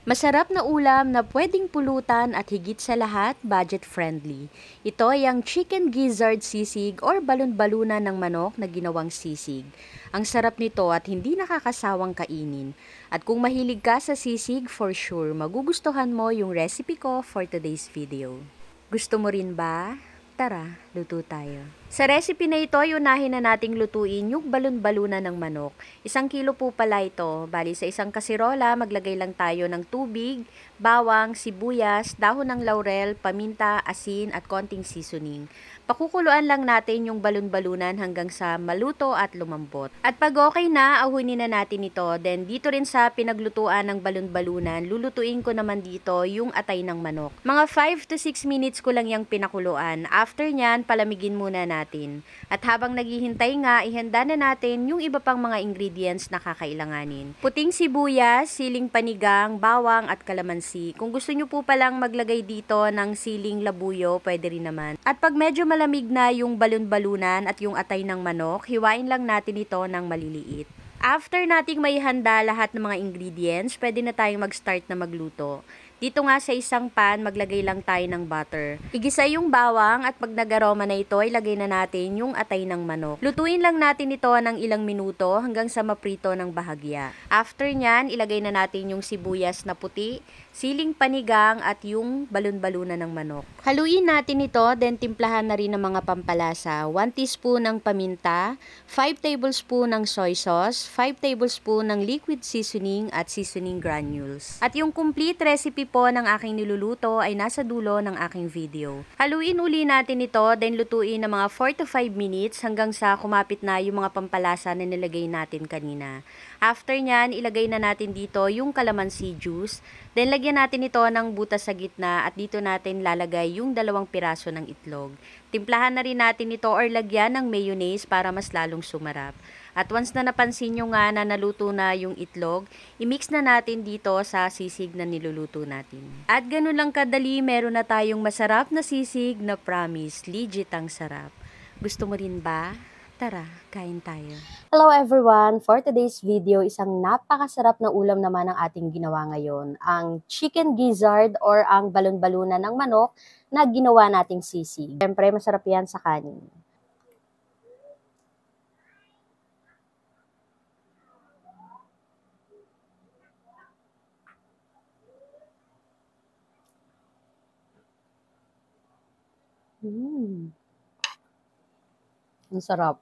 Masarap na ulam na pwedeng pulutan at higit sa lahat, budget-friendly. Ito ay ang chicken gizzard sisig or balon-balunan ng manok na ginawang sisig. Ang sarap nito at hindi nakakasawang kainin. At kung mahilig ka sa sisig, for sure, magugustuhan mo yung recipe ko for today's video. Gusto mo rin ba? Tara, luto tayo. Sa recipe na ito, unahin na nating lutuin yung balon-balunan ng manok. 1 kilo po pala ito. Bali sa isang kasirola, maglagay lang tayo ng tubig, bawang, sibuyas, dahon ng laurel, paminta, asin at konting seasoning. Pakukuluan lang natin yung balon-balunan hanggang sa maluto at lumambot. At pag okay na, ahunin na natin ito. Then dito rin sa pinaglutuan ng balon-balunan, lulutuin ko naman dito yung atay ng manok. Mga 5 to 6 minutes ko lang yung pinakuluan. After nyan, palamigin muna natin. At habang naghihintay nga, ihanda na natin yung iba pang mga ingredients na kakailanganin. Puting sibuyas, siling panigang, bawang at kalamansi. Kung gusto nyo po palang maglagay dito ng siling labuyo, pwede rin naman. At pag medyo malamig na yung balon-balunan at yung atay ng manok, hiwain lang natin ito ng maliliit. After nating maihanda lahat ng mga ingredients, pwede na tayong mag-start na magluto. Dito nga sa isang pan, maglagay lang tayo ng butter. Igisa yung bawang at pag nag-aroma na ito, ilagay na natin yung atay ng manok. Lutuin lang natin ito ng ilang minuto hanggang sa maprito ng bahagya. After nyan, ilagay na natin yung sibuyas na puti, siling panigang at yung balon-balunan ng manok. Haluin natin ito, then timplahan na rin ng mga pampalasa. 1 teaspoon ng paminta, 5 tablespoon ng soy sauce, 5 tablespoon ng liquid seasoning at seasoning granules. At yung complete recipe po ng aking niluluto ay nasa dulo ng aking video. Haluin uli natin ito, then lutuin ng mga 4 to 5 minutes hanggang sa kumapit na yung mga pampalasa na nilagay natin kanina. After nyan, ilagay na natin dito yung calamansi juice. Then lagyan natin ito ng butas sa gitna at dito natin lalagay yung 2 piraso ng itlog. Timplahan na rin natin ito or lagyan ng mayonnaise para mas lalong sumarap. At once na napansin nyo nga na naluto na yung itlog, i-mix na natin dito sa sisig na niluluto natin. At ganun lang kadali, meron na tayong masarap na sisig na promise, legit ang sarap. Gusto mo rin ba? Tara, kain tayo. Hello everyone! For today's video, isang napakasarap na ulam naman ang ating ginawa ngayon. Ang chicken gizzard or ang balon-balunan ng manok na ginawa nating sisig. Siyempre, masarap yan sa kanin. Ang sarap.